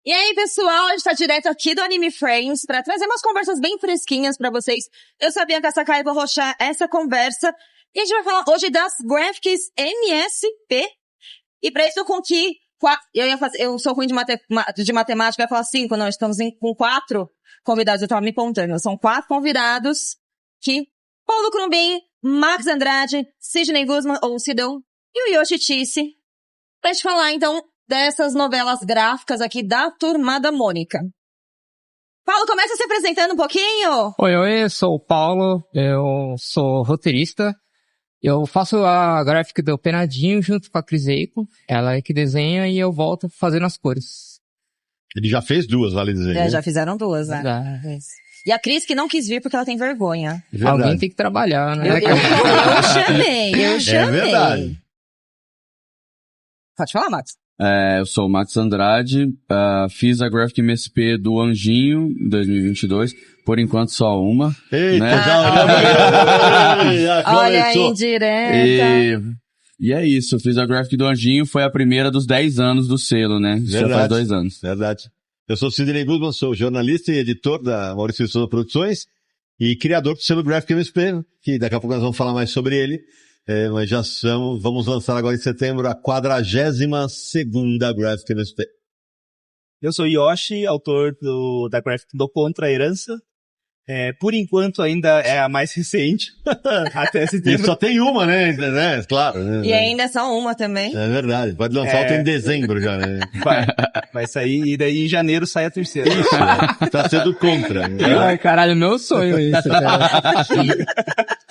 E aí, pessoal, a gente tá direto aqui do Anime Friends pra trazer umas conversas bem fresquinhas pra vocês. Eu sabia que a Sakai vai roxar essa conversa. E a gente vai falar hoje das Graphics MSP. E pra isso, com que... Eu sou ruim de matemática, eu ia falar 5, não, estamos com 4 convidados, eu tava me contando. São 4 convidados que... Paulo Crumbin, Max Andrade, Sidney Guzman, ou Sidão, e o Yoshi Tisse. Pra gente falar, então, dessas novelas gráficas aqui da Turma da Mônica. Paulo, começa se apresentando um pouquinho. Oi, eu sou o Paulo, eu sou roteirista. Eu faço a gráfica do Penadinho junto com a Cris Eiko. Ela é que desenha e eu volto fazendo as cores. Ele já fez 2, vale dizer. Já fizeram 2, né? E a Cris que não quis vir porque ela tem vergonha. Verdade. Alguém tem que trabalhar, né? Eu chamei. É verdade. Pode falar, Max. Eu sou o Max Andrade, fiz a Graphic MSP do Anjinho em 2022, por enquanto só uma. Eita, né? já Olha a começou. indireta. E é isso, eu fiz a Graphic do Anjinho, foi a primeira dos 10 anos do selo, né? Isso já faz 2 anos. Verdade. Eu sou Sidney Guzman, sou jornalista e editor da Maurício de Souza Produções e criador do selo Graphic MSP, que daqui a pouco nós vamos falar mais sobre ele. Mas vamos lançar agora em setembro a 42ª Graphic MSP. Eu sou Yoshi, autor da Graphic do Contra a Herança. Por enquanto ainda é a mais recente. Até E setembro. só tem uma, né? Claro. Né? E ainda é só uma também. É verdade. Pode lançar outra em dezembro já, né? Vai sair, e daí em janeiro sai a terceira. Isso, tá sendo contra. Né? Ai, caralho, meu sonho isso, cara.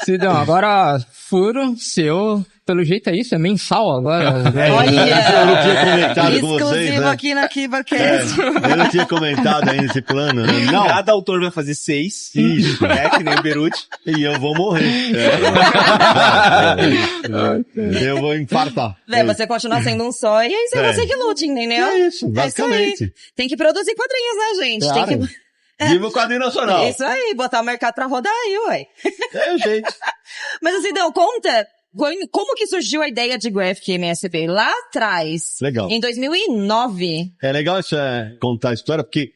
Sidão, agora furo seu, pelo jeito é isso, é mensal agora. Eu não tinha comentado com vocês, Exclusivo né? aqui na KibaCast. Eu não tinha comentado ainda esse plano, né? Não. Cada autor vai fazer 6. Isso. Que nem o Beruti. E eu vou morrer. Eu vou infartar. Você continua sendo um só e aí você que lute, entendeu? É isso, basicamente. Isso aí. Tem que produzir quadrinhos, né, gente? Claro. Tem que... Viva o quadrinho nacional. Isso aí, botar o mercado pra rodar aí, ué. É o jeito. Mas assim, então, conta como que surgiu a ideia de Graphic MSP lá atrás. Legal. Em 2009. É legal isso, contar a história, porque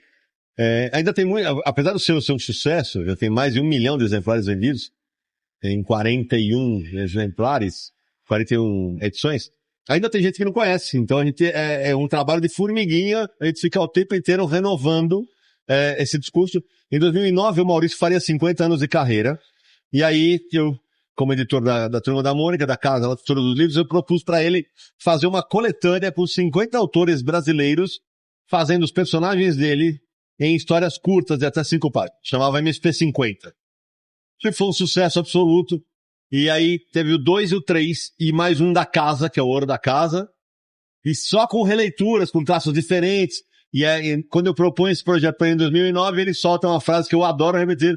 ainda tem muito, apesar do selo ser um sucesso, já tem mais de 1 milhão de exemplares vendidos, em 41 exemplares, 41 edições, ainda tem gente que não conhece. Então a gente é um trabalho de formiguinha, a gente fica o tempo inteiro renovando esse discurso. Em 2009, o Maurício faria 50 anos de carreira, e aí eu, como editor da Turma da Mônica, da Casa da Editora dos Livros, eu propus para ele fazer uma coletânea com 50 autores brasileiros, fazendo os personagens dele em histórias curtas de até 5 páginas. Chamava MSP 50. Que foi um sucesso absoluto. E aí teve o 2 e o 3, e mais um da Casa, que é o Ouro da Casa, e só com releituras, com traços diferentes. E aí, quando eu proponho esse projeto para ele em 2009, ele solta uma frase que eu adoro repetir,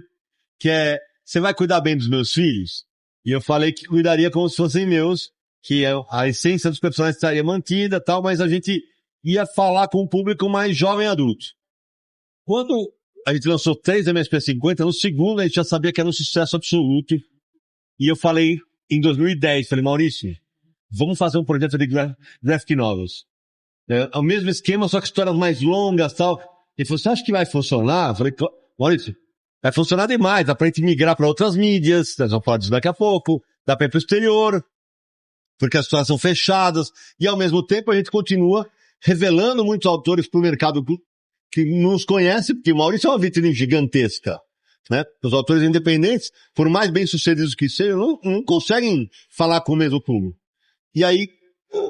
que é: você vai cuidar bem dos meus filhos? E eu falei que cuidaria como se fossem meus, que a essência dos personagens estaria mantida, tal, mas a gente ia falar com um público mais jovem adulto. Quando a gente lançou 3 MSP50, no segundo a gente já sabia que era um sucesso absoluto. E eu falei, em 2010, falei: Maurício, vamos fazer um projeto de graphic novels. É o mesmo esquema, só que histórias mais longas, tal. Ele falou: você acha que vai funcionar? Eu falei: Maurício, vai funcionar demais, dá pra gente migrar para outras mídias, nós vamos falar disso daqui a pouco, dá pra ir pro exterior, porque as histórias são fechadas, e ao mesmo tempo a gente continua revelando muitos autores pro mercado que nos conhece, porque o Maurício é uma vitrine gigantesca, né? Os autores independentes, por mais bem-sucedidos que sejam, não conseguem falar com o mesmo público. E aí,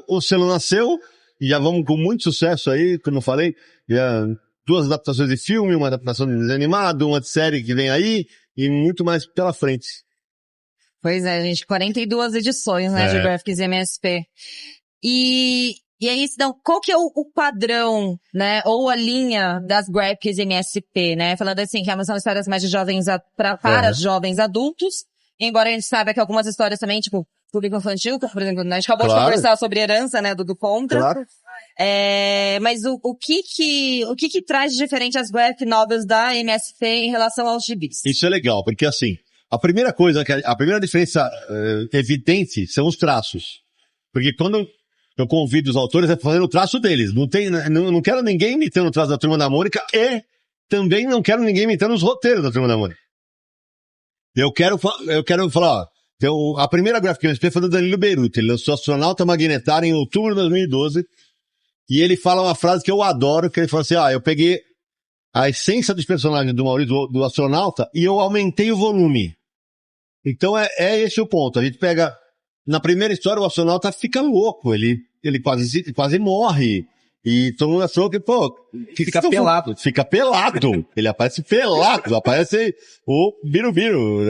o selo nasceu, e já vamos com muito sucesso aí, como eu falei, já 2 adaptações de filme, uma adaptação de desenho animado, uma de série que vem aí, e muito mais pela frente. Pois é, gente, 42 edições, né, de Graphics MSP. E aí, então, qual que é o padrão, né, ou a linha das Graphics MSP, né? Falando assim, que são histórias mais de jovens para jovens adultos, embora a gente saiba que algumas histórias também, tipo, público infantil, por exemplo, né, a gente acabou de conversar sobre herança, né, do Contra. Claro. Mas o que traz de diferente as graphic novels da MSP em relação aos gibis? Isso é legal, porque assim, a primeira coisa, a primeira diferença evidente são os traços. Porque quando eu convido os autores a fazer o traço deles. Não quero ninguém imitando o traço da Turma da Mônica e também não quero ninguém imitando os roteiros da Turma da Mônica. Eu quero falar, ó, então, a primeira Graphic MSP foi do Danilo Beruti. Ele lançou Astronauta Magnetar em outubro de 2012. E ele fala uma frase que eu adoro, que ele fala assim, eu peguei a essência dos personagens do Maurício, do astronauta, e eu aumentei o volume. Então é esse o ponto. A gente pega, na primeira história, o astronauta fica louco, ele quase morre. E todo mundo achou que, fica pelado. Fica pelado. Ele aparece pelado, aparece o Birubiru.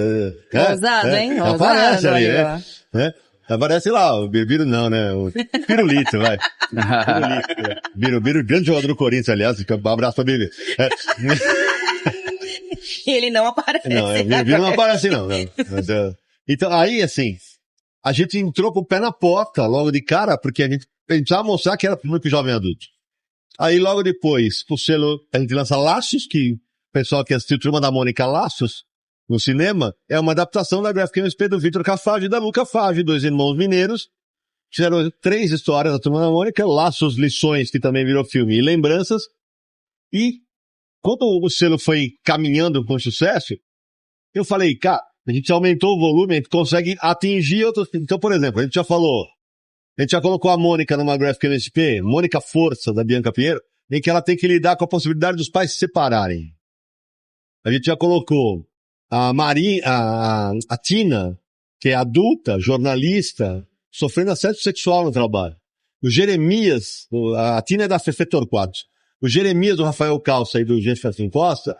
Ousado, hein? Aparece Ousado ali, aí, né? Aparece lá, o Birubiru não, né? O Pirulito, vai. Pirulito. Birubiru, grande jogador do Corinthians, aliás. Um abraço pra Birubiru. E ele não aparece. Não, o Birubiru não aparece não. Mas, então, aí, assim, a gente entrou com o pé na porta logo de cara, porque a gente precisava mostrar que era público jovem adulto. Aí, logo depois, o selo, a gente lança Laços, que o pessoal que assistiu Turma da Mônica Laços, no cinema, é uma adaptação da Graphic MSP do Vitor Cafage e da Luca Fage, dois irmãos mineiros. Fizeram 3 histórias da Turma da Mônica, Laços, Lições, que também virou filme, e Lembranças. E, quando o selo foi caminhando com sucesso, eu falei, cara, a gente aumentou o volume, a gente consegue atingir outros... Então, por exemplo, a gente já colocou a Mônica numa Graphic MSP, Mônica Força, da Bianca Pinheiro, em que ela tem que lidar com a possibilidade dos pais se separarem. A gente já colocou a Tina, que é adulta, jornalista, sofrendo assédio sexual no trabalho. O Jeremias, a Tina é da Fefe Torquato. O Jeremias, do Rafael Calça e do Jefferson Costa,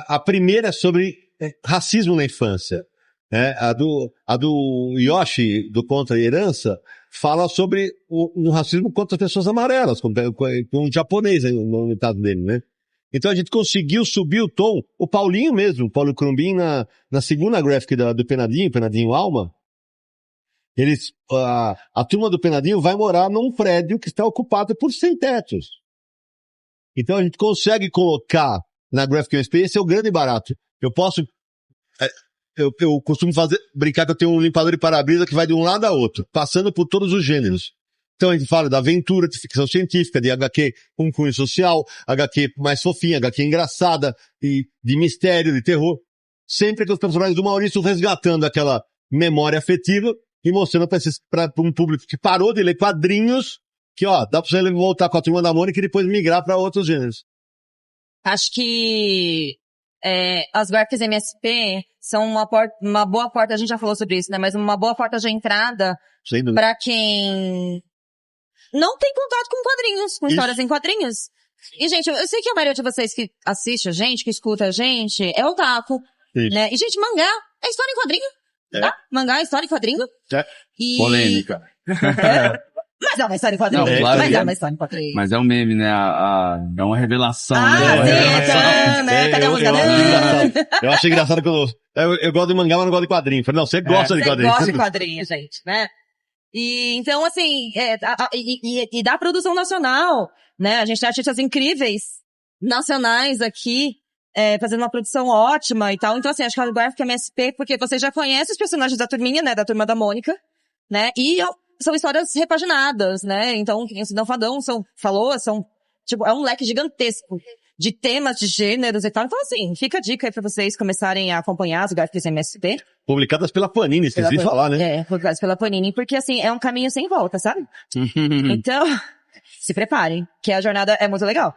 a primeira é sobre racismo na infância. A do Yoshi, do Contra a Herança, fala sobre o racismo contra as pessoas amarelas, com um japonês no estado dele, né? Então a gente conseguiu subir o tom. O Paulinho mesmo, o Paulo Crumbin, na segunda graphic do Penadinho Alma, a turma do Penadinho vai morar num prédio que está ocupado por sem-tetos. Então a gente consegue colocar na Graphic MSP, esse é o grande barato. Eu costumo brincar que eu tenho um limpador de para-brisa que vai de um lado a outro, passando por todos os gêneros. Então a gente fala da aventura, de ficção científica, de HQ com cunho social, HQ mais fofinha, HQ engraçada, e de mistério, de terror. Sempre com os personagens do Maurício resgatando aquela memória afetiva e mostrando para um público que parou de ler quadrinhos, que dá pra você voltar com a Turma da Mônica e depois migrar para outros gêneros. Acho que as graphics MSP são uma boa porta, a gente já falou sobre isso, né? Mas uma boa porta de entrada para quem não tem contato com quadrinhos, com histórias em quadrinhos. E, gente, eu sei que a maioria de vocês que assiste a gente, que escuta a gente, é otaku, né? E, gente, mangá é história em quadrinho, tá? Mangá é história em quadrinho. E... Polêmica. Mas é uma história em quadrinho. Não, claro mas que é uma história em quadrinho. Mas é um meme, né? É uma revelação, né? Cadê a música? Eu achei engraçado quando... Eu gosto de mangá, mas não gosto de quadrinho. Falei, não, você gosta de quadrinho. Você gosta de quadrinho, gente, né? E, então, assim, e da produção nacional, né? A gente tem artistas incríveis, nacionais aqui, fazendo uma produção ótima e tal. Então, assim, acho que a Graphic MSP, porque você já conhece os personagens da turminha, né? Da Turma da Mônica, né? E são histórias repaginadas, né? Então, esse não Fadão tipo, é um leque gigantesco de temas, de gêneros e tal. Então, assim, fica a dica aí pra vocês começarem a acompanhar as Graphics MSP. Publicadas pela Panini, esqueci de falar, né? Publicadas pela Panini, porque, assim, é um caminho sem volta, sabe? Então, se preparem, que a jornada é muito legal.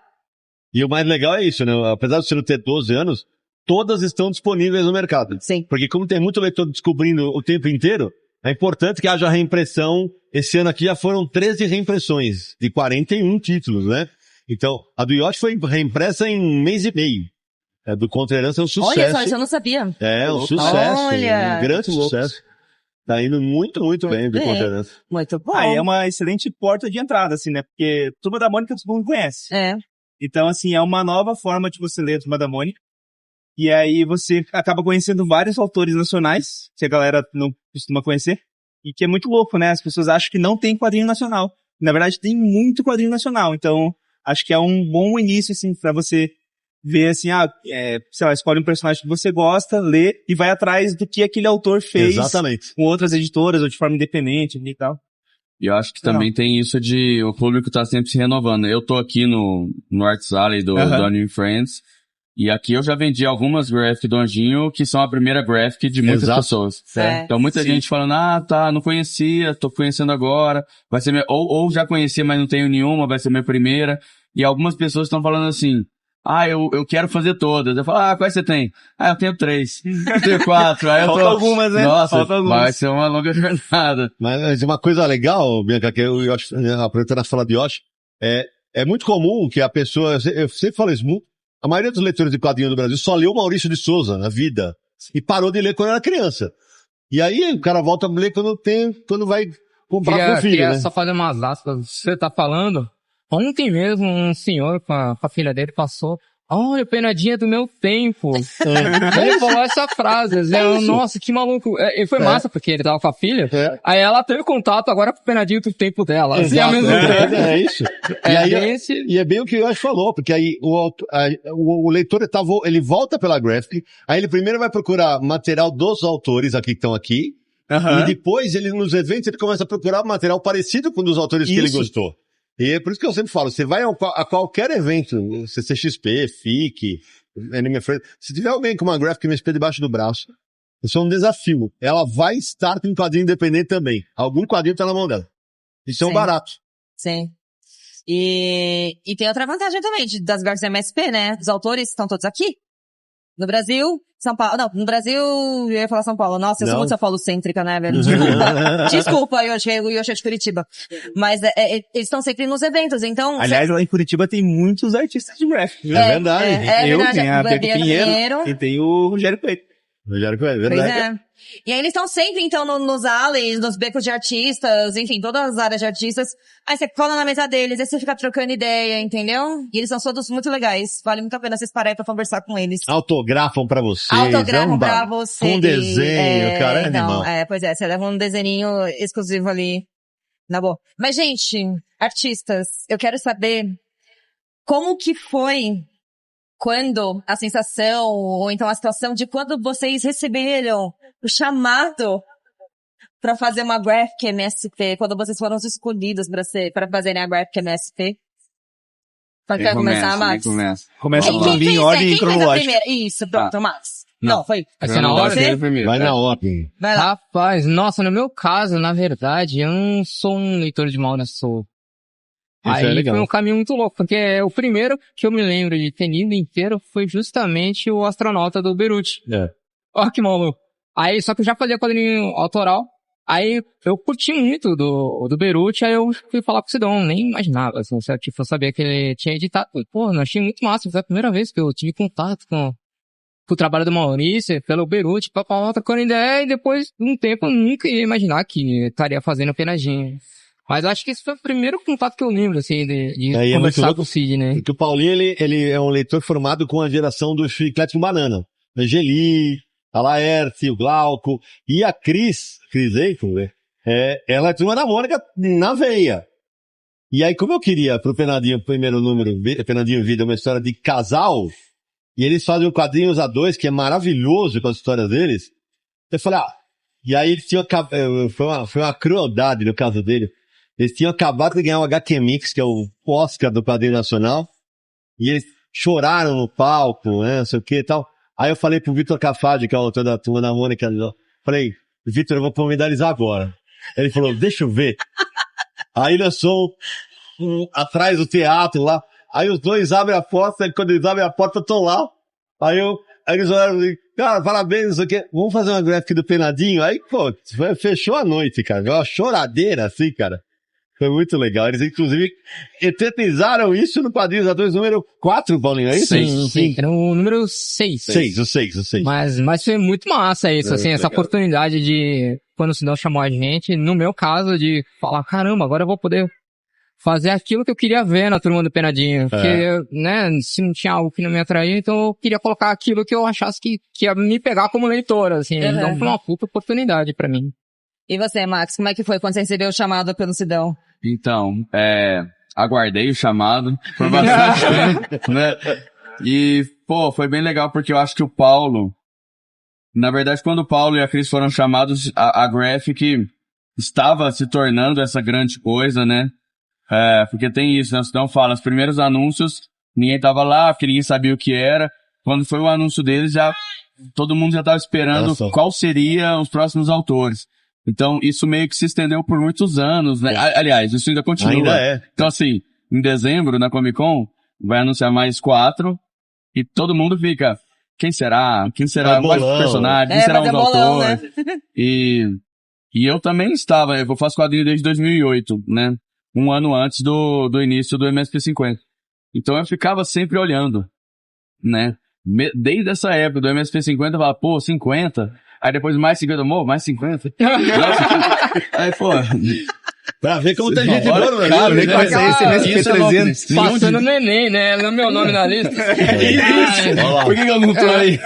E o mais legal é isso, né? Apesar de você não ter 12 anos, todas estão disponíveis no mercado. Sim. Porque como tem muito leitor descobrindo o tempo inteiro, é importante que haja reimpressão. Esse ano aqui já foram 13 reimpressões de 41 títulos, né? Então, a do Yoshi foi reimpressa em um mês e meio. A do Contra a Herança é um sucesso. Olha só, isso eu não sabia. É, um sucesso. Olha, um grande sucesso. Tá indo muito, muito bem do Contra a Herança. Muito bom. É uma excelente porta de entrada, assim, né? Porque Turma da Mônica todo mundo conhece. Então, assim, é uma nova forma de você ler a Turma da Mônica. E aí você acaba conhecendo vários autores nacionais, que a galera não costuma conhecer. E que é muito louco, né? As pessoas acham que não tem quadrinho nacional. Na verdade, tem muito quadrinho nacional. Então, acho que é um bom início, assim, pra você ver, assim, sei lá, escolhe um personagem que você gosta, lê e vai atrás do que aquele autor fez. Exatamente. Com outras editoras ou de forma independente e tal. E eu acho que também tem isso de o público tá sempre se renovando. Eu tô aqui no Arts Alley do Anime Friends, e aqui eu já vendi algumas graphic do Anjinho, que são a primeira graphic de muitas pessoas. Então muita gente falando, não conhecia, tô conhecendo agora, vai ser ou já conhecia, mas não tenho nenhuma, vai ser minha primeira. E algumas pessoas estão falando assim, eu quero fazer todas. Eu falo, quais você tem? Eu tenho 3. Eu tenho 4. Aí eu Falta algumas, né? Nossa, Falta algumas. vai ser uma longa jornada. Mas uma coisa legal, Bianca, que o Yoshi, aproveitando a fala de Yoshi, é muito comum que a pessoa, eu sempre falo isso, a maioria dos leitores de quadrinhos do Brasil só leu Maurício de Souza na vida e parou de ler quando era criança. E aí o cara volta a ler quando vai comprar com o filho, queria né? só fazer umas aspas. Você tá falando... Ontem mesmo, um senhor com a filha dele passou, olha, penadinha do meu tempo. Ele falou essa frase. Nossa, que maluco. E foi massa, porque ele tava com a filha. Aí ela teve contato agora com o penadinho do tempo dela. Exato, é isso. E é bem o que o Yoshi falou, porque aí o leitor ele volta pela graphic, aí ele primeiro vai procurar material dos autores aqui que estão aqui, e depois nos eventos ele começa a procurar material parecido com um dos autores que ele gostou. E é por isso que eu sempre falo, você vai a qualquer evento, CCXP, FIC, Anime Friends, se tiver alguém com uma graphic MSP debaixo do braço, isso é um desafio. Ela vai estar com um quadrinho independente também. Algum quadrinho tá na mão dela. Isso é um barato. Sim. E tem outra vantagem também das graphics MSP, né? Os autores estão todos aqui. No Brasil, São Paulo. Não, no Brasil, eu ia falar São Paulo. Nossa, eu sou muito São Paulo-cêntrica, né, velho? Desculpa, eu achei de Curitiba. Mas eles estão sempre nos eventos, então... Aliás, lá em Curitiba tem muitos artistas de graphic. É verdade. Tem a Bianca Pinheiro e tem o Rogério Coelho. Verdade. Pois é. E aí eles estão sempre, então, nos alleys, nos becos de artistas, enfim, todas as áreas de artistas. Aí você cola na mesa deles, aí você fica trocando ideia, entendeu? E eles são todos muito legais. Vale muito a pena vocês pararem pra conversar com eles. Autografam pra vocês. Pra você. Com desenho, cara, então, animal. Pois é, você leva um desenho exclusivo ali. Na boa. Mas, gente, artistas, eu quero saber como que foi quando a sensação, ou então a situação de quando vocês receberam o chamado pra fazer uma graphic MSP, quando vocês foram escolhidos pra fazerem a graphic MSP. Quer começar, Max? Começa em ordem cronológica. Isso, pronto, Max. Não, foi. Vai ser na ordem primeiro. Vai na ordem. Vai lá. Rapaz, nossa, no meu caso, na verdade, eu não sou um leitor de Maurício Souza. Aí foi um caminho muito louco, porque o primeiro que eu me lembro de ter lido inteiro foi justamente o Astronauta do Beruti. Olha que maluco. Aí, só que eu já fazia quadrinho autoral, aí eu curti muito do Beruti, aí eu fui falar com o Sidão, nem imaginava, assim, eu sabia que ele tinha editado. Pô, eu achei muito massa, foi a primeira vez que eu tive contato com o trabalho do Maurício, pelo Beruti, trocando ideia, e depois de um tempo eu nunca ia imaginar que estaria fazendo penadinha. Mas acho que esse foi o primeiro contato que eu lembro, assim, de conversar com o Cid, né? Porque o Paulinho, ele é um leitor formado com a geração do Chiclete com Banana. Angeli, a Laerte, o Glauco, e a Cris Eichel, né? Ela é turma da Mônica na veia. E aí, como eu queria pro Penadinho, primeiro número, Penadinho Vida, uma história de casal, e eles fazem o Quadrinhos A2, que é maravilhoso com as histórias deles, eu falei, e aí eles tinham, foi uma crueldade no caso dele. Eles tinham acabado de ganhar o HQ Mix, que é o Oscar do quadrinho nacional, e eles choraram no palco, né, não sei o que e tal. Aí eu falei pro Vitor Cafage, que é o autor da turma da Mônica, falei, Vitor, eu vou pomidalizar agora. Ele falou, deixa eu ver. Aí lançou atrás do teatro lá, aí os dois abrem a porta, e quando eles abrem a porta, eu tô lá. Aí eles olharam e cara, parabéns, não sei o que, vamos fazer uma graphic do Penadinho? Aí, pô, fechou a noite, cara, uma choradeira assim, cara. Foi muito legal. Eles, inclusive, eternizaram isso no Quadrinhos A2 número 4, Paulinho, é isso? Sim. Era o número 6. O 6. Mas foi muito massa isso, assim, essa oportunidade de, quando o Sidão chamou a gente, no meu caso, de falar, caramba, agora eu vou poder fazer aquilo que eu queria ver na turma do Penadinho. Porque, né, se não tinha algo que não me atraía, então eu queria colocar aquilo que eu achasse que ia me pegar como leitora, assim. Então foi uma puta oportunidade pra mim. E você, Max, como é que foi quando você recebeu o chamado pelo Sidão? Então, aguardei o chamado por bastante tempo, né? E, pô, foi bem legal porque eu acho que o Paulo, na verdade, quando o Paulo e a Cris foram chamados, a graphic estava se tornando essa grande coisa, né? Porque tem isso, né? O Sidão fala, os primeiros anúncios, ninguém tava lá, porque ninguém sabia o que era. Quando foi o anúncio deles, todo mundo já tava esperando qual seriam os próximos autores. Então, isso meio que se estendeu por muitos anos, né? Aliás, isso ainda continua. Ainda é. Então, assim, em dezembro, na Comic Con, vai anunciar mais 4, e todo mundo fica, quem será? Quem será mais personagem? Quem será um autor? Né? E eu também estava, eu faço quadrinho desde 2008, né? Um ano antes do início do MSP50. Então eu ficava sempre olhando, né? Desde essa época do MSP50, eu falava, pô, 50. Aí depois mais 50, mais 50. Aí, pô... Pra ver como tem gente boa no Brasil, né? MSP300. Passando no Enem, né? Não é meu nome na lista. Por que eu não tô aí?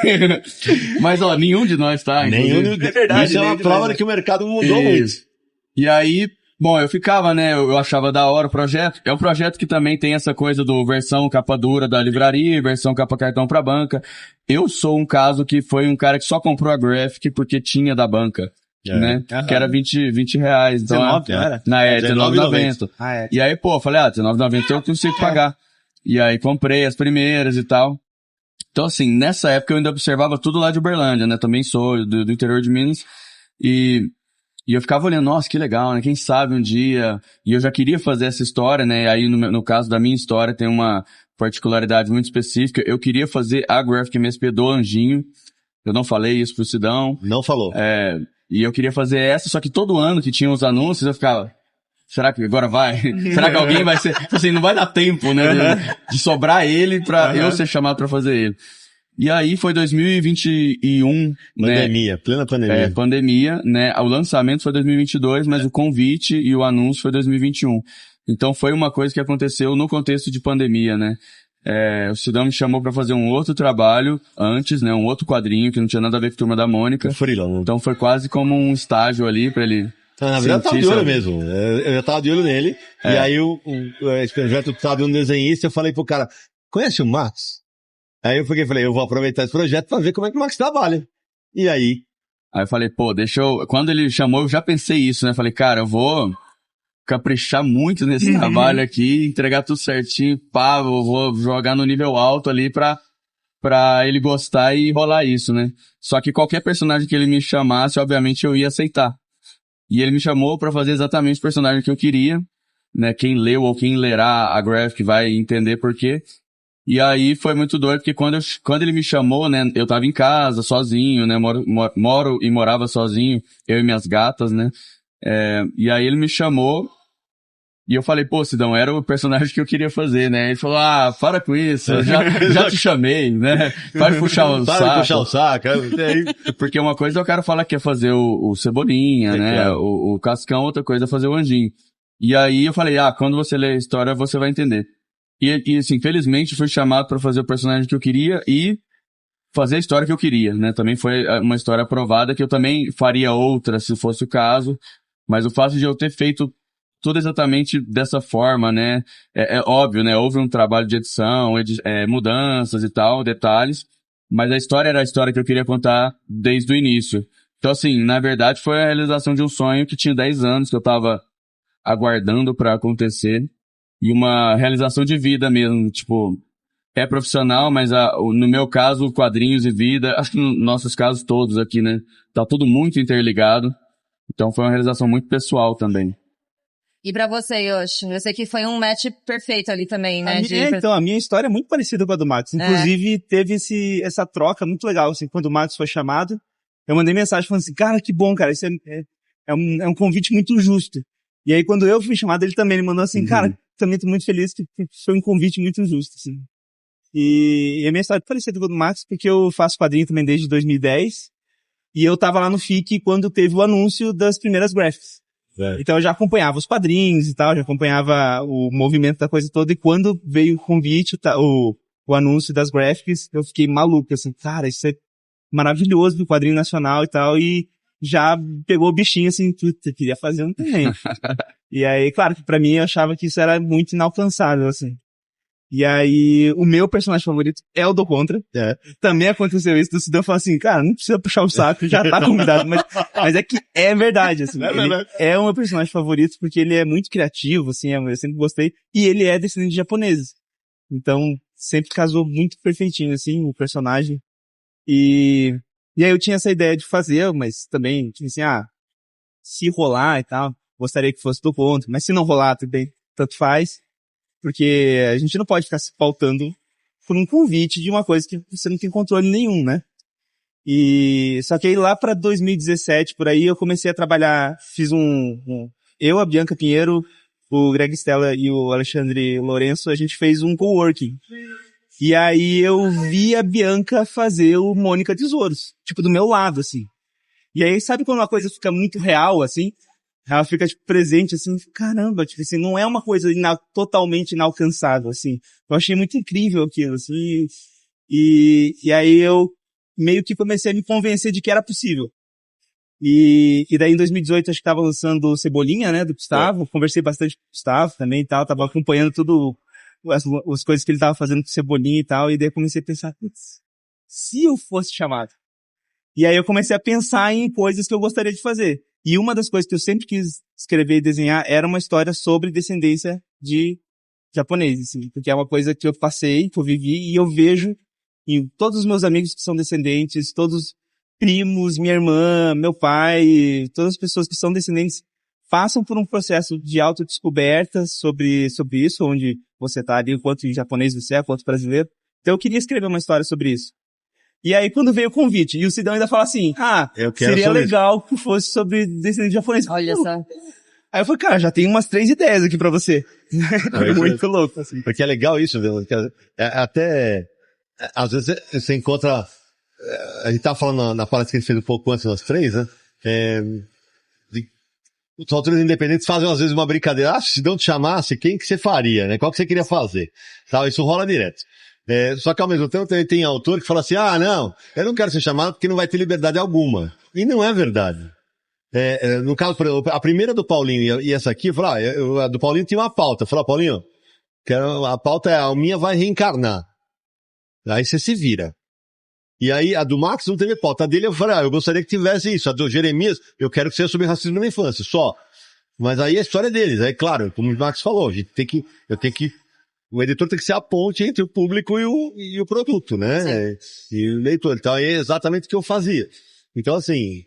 Mas, ó, nenhum de nós tá. Nenhum. É verdade. Isso é uma prova de que o mercado mudou muito. E aí, bom, eu ficava, né? Eu achava da hora o projeto. É um projeto que também tem essa coisa do versão capa dura da livraria, versão capa cartão pra banca. Eu sou um caso que foi um cara que só comprou a Graphic porque tinha da banca. Né? Que era 20 reais. Então, 19, era? R$19,90. E aí, pô, eu falei, R$19,90 eu consigo pagar. E aí comprei as primeiras e tal. Então, assim, nessa época eu ainda observava tudo lá de Uberlândia, né? Também sou do interior de Minas. E eu ficava olhando, nossa, que legal, né? Quem sabe um dia... E eu já queria fazer essa história, né? E aí, no caso da minha história, tem uma particularidade muito específica. Eu queria fazer a Graphic MSP do Anjinho. Eu não falei isso pro Sidão. Não falou. E eu queria fazer essa, só que todo ano que tinha os anúncios, eu ficava, será que agora vai? Será que alguém vai ser... Assim, não vai dar tempo, né? De sobrar ele pra eu ser chamado pra fazer ele. E aí foi 2021, pandemia, né? Plena pandemia. Pandemia, né? O lançamento foi 2022, mas o convite e o anúncio foi 2021. Então foi uma coisa que aconteceu no contexto de pandemia, né? O Sidão me chamou pra fazer um outro trabalho antes, né? Um outro quadrinho que não tinha nada a ver com a Turma da Mônica. Então foi quase como um estágio ali pra ele... Na verdade, eu tava de olho mesmo. Eu já tava de olho nele. E aí, esse projeto precisava de um desenhista. Eu falei pro cara, conhece o Max? Aí eu falei, eu vou aproveitar esse projeto pra ver como é que o Max trabalha. E aí? Aí eu falei, pô, quando ele chamou, eu já pensei isso, né? Falei, cara, eu vou caprichar muito nesse trabalho aqui, entregar tudo certinho, eu vou jogar no nível alto ali pra ele gostar e rolar isso, né? Só que qualquer personagem que ele me chamasse, obviamente eu ia aceitar. E ele me chamou pra fazer exatamente o personagem que eu queria, né? Quem leu ou quem lerá a Graphic vai entender por quê. E aí foi muito doido, porque quando ele me chamou, né? Eu tava em casa, sozinho, né? Moro e morava sozinho, eu e minhas gatas, né? E aí ele me chamou e eu falei, pô, Sidão, era o personagem que eu queria fazer, né? Ele falou, para com isso, eu já te chamei, né? Para puxar o saco. Para puxar o saco. Porque uma coisa é o cara falar que ia fazer o Cebolinha, né? Claro. O Cascão, outra coisa é fazer o Anjinho. E aí eu falei, quando você ler a história, você vai entender. E assim, felizmente fui chamado para fazer o personagem que eu queria e fazer a história que eu queria, né? Também foi uma história aprovada que eu também faria outra, se fosse o caso. Mas o fato de eu ter feito tudo exatamente dessa forma, né? É óbvio, né? Houve um trabalho de edição, mudanças e tal, detalhes. Mas a história era a história que eu queria contar desde o início. Então, assim, na verdade, foi a realização de um sonho que tinha 10 anos, que eu tava aguardando pra acontecer. E uma realização de vida mesmo, tipo... É profissional, mas no meu caso, quadrinhos e vida, acho que nos nossos casos todos aqui, né? Tá tudo muito interligado. Então foi uma realização muito pessoal também. E pra você, Yoshi? Eu sei que foi um match perfeito ali também, né? Então, a minha história é muito parecida com a do Max. Inclusive, teve essa troca muito legal, assim, quando o Max foi chamado. Eu mandei mensagem falando assim, cara, que bom, cara, isso é um convite muito justo. E aí, quando eu fui chamado, ele mandou assim, cara, também tô muito feliz que foi um convite muito justo, assim. E a minha história é parecida com a do Max, porque eu faço quadrinho também desde 2010. E eu tava lá no FIC quando teve o anúncio das primeiras graphics. Então eu já acompanhava os quadrinhos e tal, já acompanhava o movimento da coisa toda. E quando veio o convite, o anúncio das graphics, eu fiquei maluco, assim, cara, isso é maravilhoso do quadrinho nacional e tal. E já pegou o bichinho, assim, eu queria fazer um também. E aí, claro que pra mim eu achava que isso era muito inalcançável, assim. E aí, o meu personagem favorito é o do Contra. Também aconteceu isso, do Sidão falar assim, cara, não precisa puxar o saco, já tá convidado. Mas é que é verdade, assim. Ele é o meu personagem favorito porque ele é muito criativo, assim, eu sempre gostei. E ele é descendente de japoneses. Então, sempre casou muito perfeitinho, assim, o personagem. E aí eu tinha essa ideia de fazer, mas também, tipo assim, se rolar e tal, gostaria que fosse do Contra. Mas se não rolar, também, tanto faz. Porque a gente não pode ficar se pautando por um convite de uma coisa que você não tem controle nenhum, né? Só que aí lá pra 2017, por aí, eu comecei a trabalhar, fiz eu, a Bianca Pinheiro, o Greg Stella e o Alexandre Lourenço, a gente fez um coworking. E aí eu vi a Bianca fazer o Mônica Tesouros, tipo, do meu lado, assim. E aí, sabe quando uma coisa fica muito real, assim? Ela fica, tipo, presente, assim, caramba, tipo assim, não é uma coisa totalmente inalcançável, assim. Eu achei muito incrível aquilo, assim, e aí eu meio que comecei a me convencer de que era possível. E daí em 2018 acho que tava lançando o Cebolinha, né, do Gustavo, conversei bastante com o Gustavo também e tal, tava acompanhando tudo, as coisas que ele tava fazendo com o Cebolinha e tal, e daí eu comecei a pensar, putz, se eu fosse chamado. E aí eu comecei a pensar em coisas que eu gostaria de fazer. E uma das coisas que eu sempre quis escrever e desenhar era uma história sobre descendência de japoneses, assim, porque é uma coisa que eu passei, que eu vivi, e eu vejo em todos os meus amigos que são descendentes, todos primos, minha irmã, meu pai, todas as pessoas que são descendentes passam por um processo de autodescoberta sobre isso, onde você tá ali, quanto japonês você é, quanto brasileiro. Então eu queria escrever uma história sobre isso. E aí, quando veio o convite, e o Sidão ainda fala assim, seria legal que fosse sobre descendente japonês. Olha só. Aí eu falei, cara, já tem umas 3 ideias aqui pra você. Muito louco, assim. Porque é legal isso, viu? Até, às vezes você encontra, a gente tava falando na palestra que a gente fez um pouco antes das 3, né? Os autores independentes fazem às vezes uma brincadeira, se não te chamasse, quem que você faria, né? Qual que você queria fazer? Tal, isso rola direto. Só que ao mesmo tempo tem autor que fala assim, não, eu não quero ser chamado porque não vai ter liberdade alguma. E não é verdade. No caso, por exemplo, a primeira do Paulinho e essa aqui, eu falei, a do Paulinho tinha uma pauta. Eu falei, Paulinho, a pauta a minha vai reencarnar. Aí você se vira. E aí a do Max não teve pauta. A dele eu falei, eu gostaria que tivesse isso. A do Jeremias, eu quero que seja sobre racismo na infância, só. Mas aí a história deles. Aí, claro, como o Max falou, o editor tem que ser a ponte entre o público e o produto, né? E o leitor. Então é exatamente o que eu fazia. Então assim,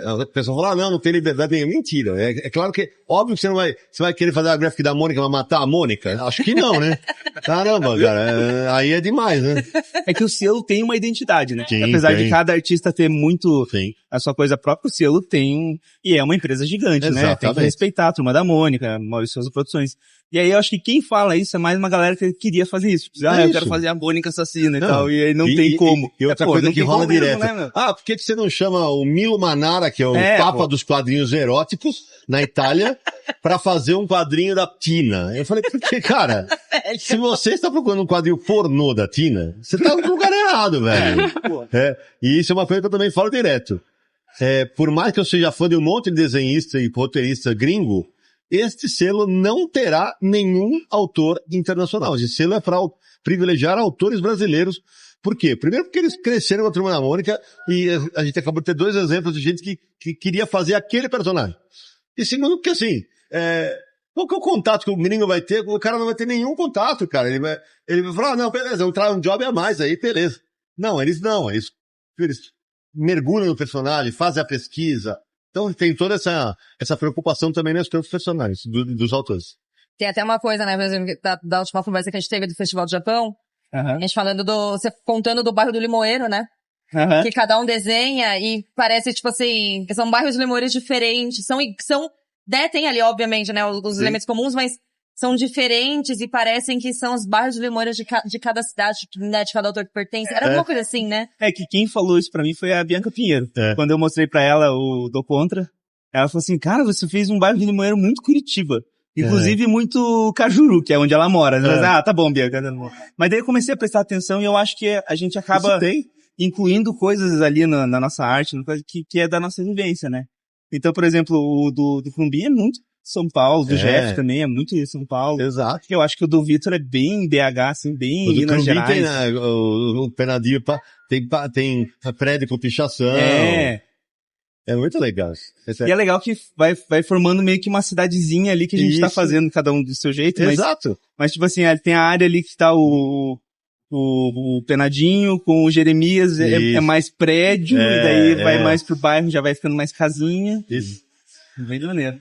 a pessoa fala, não tem liberdade nenhuma. Mentira. É claro que, óbvio que você vai querer fazer a graphic da Mônica, vai matar a Mônica? Acho que não, né? Caramba, cara, aí é demais, né? É que o selo tem uma identidade, né? Sim, apesar de cada artista ter muito a sua coisa própria, o selo tem, e é uma empresa gigante, né? Tem que respeitar a Turma da Mônica, Maurício Souza Produções. E aí eu acho que quem fala isso é mais uma galera que queria fazer isso. Eu quero fazer a Mônica assassina e tal, e aí não tem como. E outra coisa que rola direto. Né, por que você não chama o Milo Manara, que é o papa dos quadrinhos eróticos, na Itália, pra fazer um quadrinho da Tina? Eu falei, porque, cara, se você está procurando um quadrinho pornô da Tina, você tá no lugar errado, velho. E isso é uma coisa que eu também falo direto. Por mais que eu seja fã de um monte de desenhista e roteirista gringo, este selo não terá nenhum autor internacional. Esse selo é para privilegiar autores brasileiros. Por quê? Primeiro porque eles cresceram com a Turma da Mônica e a gente acabou de ter 2 exemplos de gente que queria fazer aquele personagem. E segundo porque assim, qual que é o contato que o menino vai ter? O cara não vai ter nenhum contato, cara. Ele vai falar, não, beleza, um job a mais aí, beleza. Não, eles mergulham no personagem, fazem a pesquisa. Então tem toda essa preocupação também nos teus personagens, dos autores. Tem até uma coisa, né, por exemplo, da última conversa que a gente teve do Festival do Japão, a gente falando você contando do bairro do Limoeiro, né? Que cada um desenha e parece, tipo assim, que são bairros limoeiros diferentes, tem ali, obviamente, né, os elementos comuns, mas são diferentes e parecem que são os bairros limoeiros de cada cidade, né, de cada autor que pertence. Era alguma coisa assim, né? Que quem falou isso pra mim foi a Bianca Pinheiro. Quando eu mostrei pra ela o Do Contra, ela falou assim, cara, você fez um bairro de limoeiro muito Curitiba. Inclusive muito Cajuru, que é onde ela mora. Tá bom, Bianca. Mas daí eu comecei a prestar atenção e eu acho que a gente acaba incluindo coisas ali na nossa arte, que é da nossa vivência, né? Então, por exemplo, o do Crumbi é muito São Paulo, do Jeff também, é muito isso, São Paulo. Exato. Eu acho que o do Vitor é bem BH, assim, bem Minas Gerais. Tem, né, o Penadinho tem prédio com pichação. É muito legal. E é legal que vai formando meio que uma cidadezinha ali que a gente tá fazendo, cada um do seu jeito. Exato. Mas tipo assim, tem a área ali que tá o Penadinho com o Jeremias, é mais prédio, e daí vai mais pro bairro, já vai ficando mais casinha. Isso. Bem maneiro.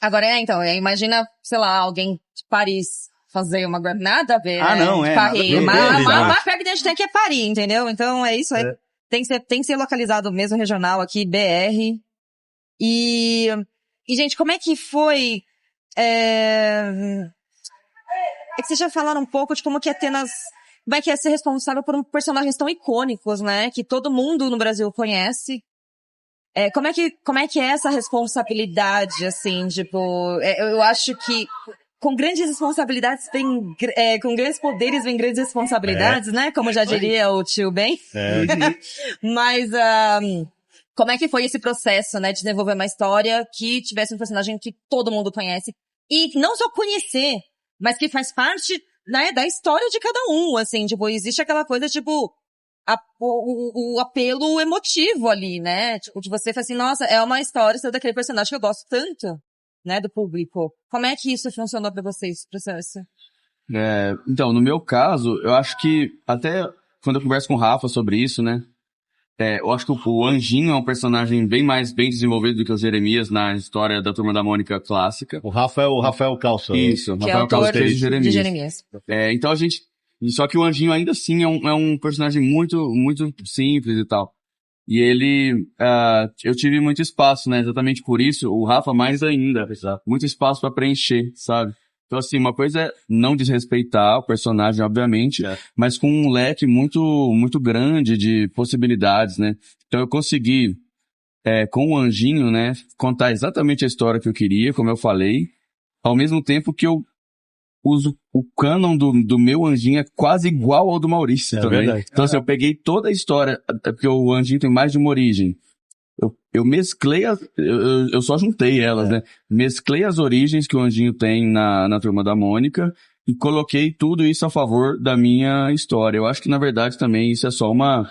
Agora, então, imagina, sei lá, alguém de Paris fazer uma... Nada a ver, não, Paris. Mas perto que a gente tem que é Paris, entendeu? Então, é isso aí. Tem que ser localizado mesmo regional aqui, BR. E gente, como é que foi... É que vocês já falaram um pouco de como que é como é que é ser responsável por personagens tão icônicos, né? Que todo mundo no Brasil conhece. Como é que é essa responsabilidade, assim, tipo... eu acho que com grandes responsabilidades com grandes poderes vem grandes responsabilidades, né? Como já diria o tio Ben. Mas, como é que foi esse processo, né? De desenvolver uma história que tivesse um personagem que todo mundo conhece. E não só conhecer, mas que faz parte, né, da história de cada um, assim. Tipo, existe aquela coisa, tipo... o apelo emotivo ali, né? Tipo, de você falar assim, nossa, é uma história daquele personagem que eu gosto tanto, né, do público. Como é que isso funcionou pra vocês, processo? Então, no meu caso, eu acho que até quando eu converso com o Rafa sobre isso, né, eu acho que o Anjinho é um personagem bem mais bem desenvolvido do que o Jeremias na história da Turma da Mônica clássica. O Rafael Calça. Isso, que Rafael Calça de Jeremias. Então a gente... Só que o Anjinho ainda assim é um personagem muito, muito simples e tal. E ele, eu tive muito espaço, né? Exatamente por isso, o Rafa mais ainda. Exato. Muito espaço pra preencher, sabe? Então assim, uma coisa é não desrespeitar o personagem, obviamente, mas com um leque muito, muito grande de possibilidades, né? Então eu consegui, com o Anjinho, né, contar exatamente a história que eu queria, como eu falei, ao mesmo tempo que eu uso o canon do meu Anjinho é quase igual ao do Maurício também. Verdade. Então, assim, eu peguei toda a história, porque o Anjinho tem mais de uma origem. Eu mesclei, eu só juntei elas, né? Mesclei as origens que o Anjinho tem na Turma da Mônica e coloquei tudo isso a favor da minha história. Eu acho que, na verdade, também isso é só uma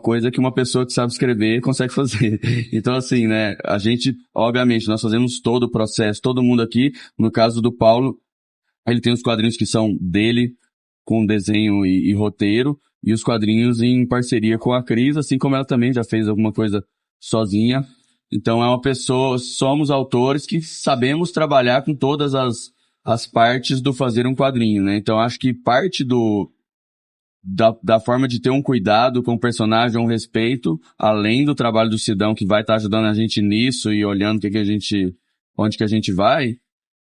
coisa que uma pessoa que sabe escrever consegue fazer. Então, assim, né, a gente, obviamente, nós fazemos todo o processo, todo mundo aqui. No caso do Paulo, ele tem os quadrinhos que são dele, com desenho e roteiro, e os quadrinhos em parceria com a Cris, assim como ela também já fez alguma coisa sozinha. Então, é uma pessoa, somos autores que sabemos trabalhar com todas as partes do fazer um quadrinho, né? Então, acho que parte da forma de ter um cuidado com o personagem, um respeito, além do trabalho do Sidão, que vai estar ajudando a gente nisso e olhando onde que a gente vai,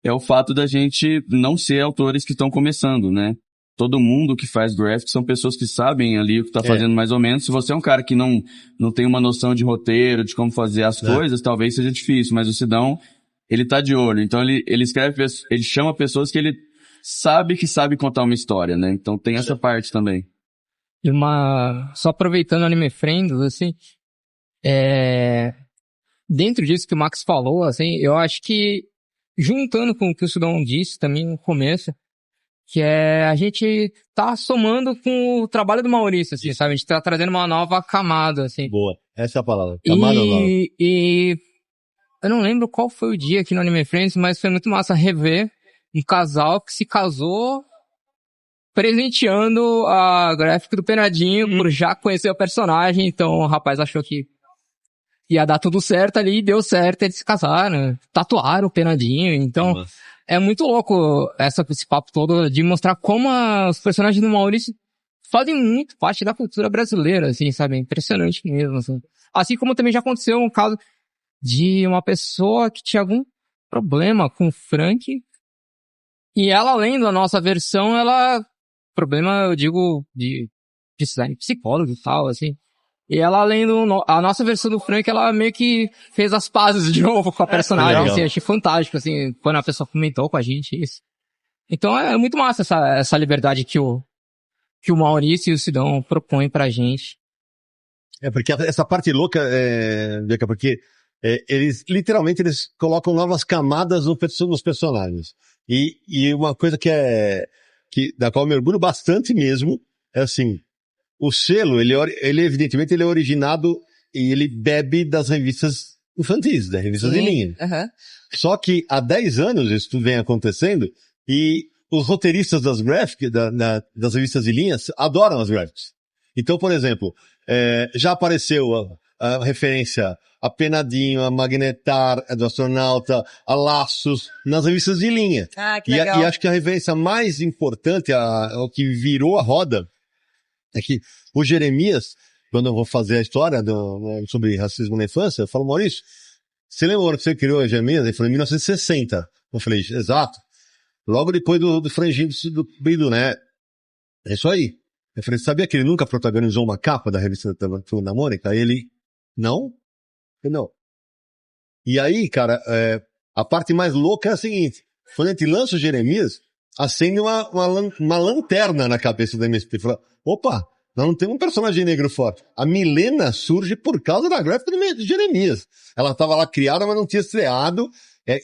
é o fato da gente não ser autores que estão começando, né? Todo mundo que faz graphic são pessoas que sabem ali o que está fazendo mais ou menos. Se você é um cara que não tem uma noção de roteiro, de como fazer as coisas, talvez seja difícil, mas o Sidão, ele tá de olho. Então ele escreve, ele chama pessoas que ele sabe contar uma história, né? Então tem essa parte também. E só aproveitando o Anime Friends, assim, dentro disso que o Max falou, assim, eu acho que, juntando com o que o Sidão disse também no começo, que a gente tá somando com o trabalho do Maurício, assim, sabe? A gente tá trazendo uma nova camada, assim. Boa, essa é a palavra. Camada nova. E eu não lembro qual foi o dia aqui no Anime Friends, mas foi muito massa rever um casal que se casou presenteando a gráfica do Penadinho por já conhecer o personagem. Então o rapaz achou que ia dar tudo certo ali, e deu certo, eles se casaram, tatuaram o Penadinho. Então é muito louco esse papo todo de mostrar como os personagens do Maurício fazem muito parte da cultura brasileira, assim, sabe? É impressionante mesmo, assim. Assim como também já aconteceu um caso de uma pessoa que tinha algum problema com o Frank, e ela, lendo a nossa versão, problema, eu digo, de design psicólogo e tal, assim. E ela, lendo a nossa versão do Frank, ela meio que fez as pazes de novo com a personagem, assim. Achei fantástico, assim, quando a pessoa comentou com a gente isso. Então é muito massa essa liberdade que o Maurício e o Sidão propõem pra gente. Porque essa parte louca, Deca, porque eles colocam novas camadas nos personagens. E uma coisa da qual eu me orgulho bastante mesmo, é assim, o selo, ele evidentemente ele é originado e ele bebe das revistas infantis, das revistas de linha. Uhum. Só que há 10 anos isso tudo vem acontecendo e os roteiristas das graphics, das revistas de linhas, adoram as graphics. Então, por exemplo, já apareceu a referência a Penadinho, a Magnetar, a do Astronauta, a Laços, nas revistas de linha. Ah, que legal. E acho que a referência mais importante, o que virou a roda, é que o Jeremias, quando eu vou fazer a história sobre racismo na infância, eu falo, Maurício, você lembra que você criou a Jeremias? Ele falou, em 1960. Eu falei, exato. Logo depois do franjinho do Bidu, né? É isso aí. Eu falei, sabia que ele nunca protagonizou uma capa da revista da Mônica? Aí ele, não? Não. E aí, cara, a parte mais louca é a seguinte. Quando a gente lança o Jeremias, acende uma lanterna na cabeça da MSP. Fala, opa, nós não temos um personagem negro forte. A Milena surge por causa da gráfica do Jeremias. Ela estava lá criada, mas não tinha estreado.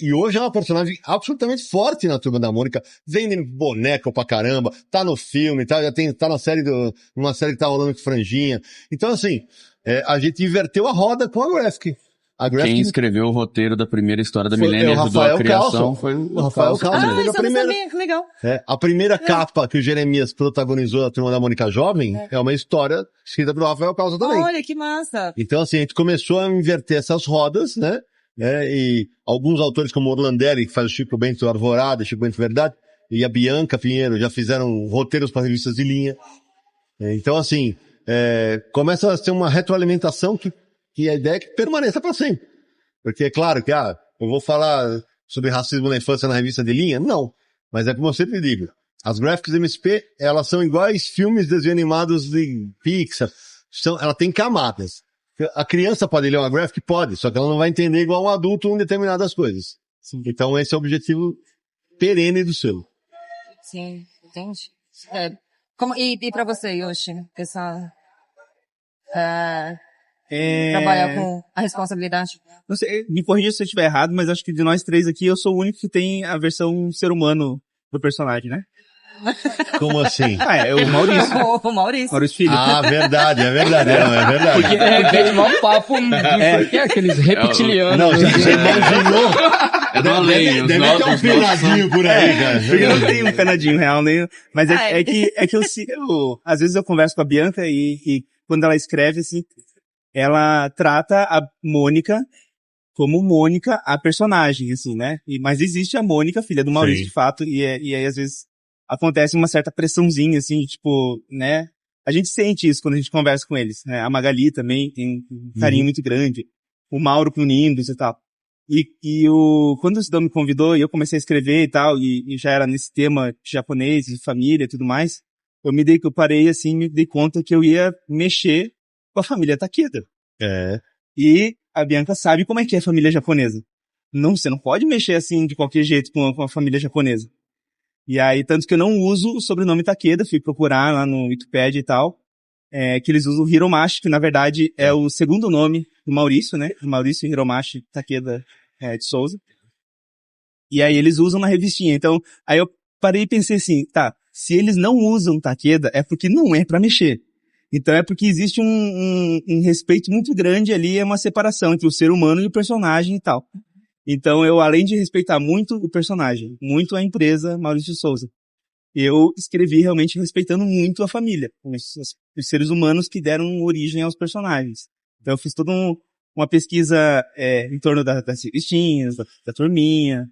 E hoje é uma personagem absolutamente forte na Turma da Mônica. Vende boneco pra caramba. Tá no filme, tá na série numa série que tá rolando com franjinha. Então, assim, a gente inverteu a roda com a Graphic. Quem escreveu o roteiro da primeira história da Milena e ajudou a criação foi o Rafael Calço. Ah, isso eu não sabia, que legal. A primeira capa que o Jeremias protagonizou da Turma da Mônica Jovem é uma história escrita pelo Rafael Calço também. Olha, que massa. Então, assim, a gente começou a inverter essas rodas, né? E alguns autores como Orlandelli, que faz o Chico Bento Arvorada, Chico Bento Verdade, e a Bianca Pinheiro já fizeram roteiros para revistas de linha. Então, assim, começa a ser uma retroalimentação que a ideia é que permaneça para sempre. Porque é claro que, eu vou falar sobre racismo na infância na revista de linha? Não. Mas é como eu sempre digo, as graphics MSP, elas são iguais filmes desenho animados de Pixar. Ela tem camadas. A criança pode ler uma graphic? Pode, só que ela não vai entender igual um adulto em determinadas coisas. Sim. Então esse é o objetivo perene do selo. Sim, entendi. E pra você, Yoshi? Trabalhar com a responsabilidade? Não sei, me corrija se eu estiver errado, mas acho que de nós três aqui, eu sou o único que tem a versão ser humano do personagem, né? Como assim? É o Maurício. O Maurício. Maurício Filho. Ah, verdade. É verdade. Porque é mau papo, porque é aqueles reptilianos. Não, você imaginou? Deve ter um penadinho por aí, cara. Porque eu não tenho um penadinho real, nem. Mas é que eu às vezes eu converso com a Bianca e quando ela escreve, assim, ela trata a Mônica como Mônica, a personagem, assim, né? Mas existe a Mônica, filha do Maurício, de fato, e aí às vezes acontece uma certa pressãozinha, assim, tipo, né? A gente sente isso quando a gente conversa com eles, né? A Magali também tem um carinho muito grande. O Mauro com o Nimbus e tal. Quando o Sidão me convidou e eu comecei a escrever e tal, e já era nesse tema japonês, de família e tudo mais, eu parei assim, me dei conta que eu ia mexer com a família Takeda. E a Bianca sabe como é que é a família japonesa. Você não pode mexer assim de qualquer jeito com a família japonesa. E aí, tanto que eu não uso o sobrenome Takeda, fui procurar lá no Wikipedia e tal, que eles usam Hiromashi, que na verdade é o segundo nome do Maurício, né? Maurício Hiromashi Takeda de Souza. E aí eles usam na revistinha. Então, aí eu parei e pensei assim, tá, se eles não usam Takeda, é porque não é pra mexer. Então é porque existe um respeito muito grande ali, é uma separação entre o ser humano e o personagem e tal. Então eu, além de respeitar muito o personagem, muito a empresa Maurício de Souza, eu escrevi realmente respeitando muito a família, os seres humanos que deram origem aos personagens. Então eu fiz toda uma pesquisa em torno das revistinhas, da turminha,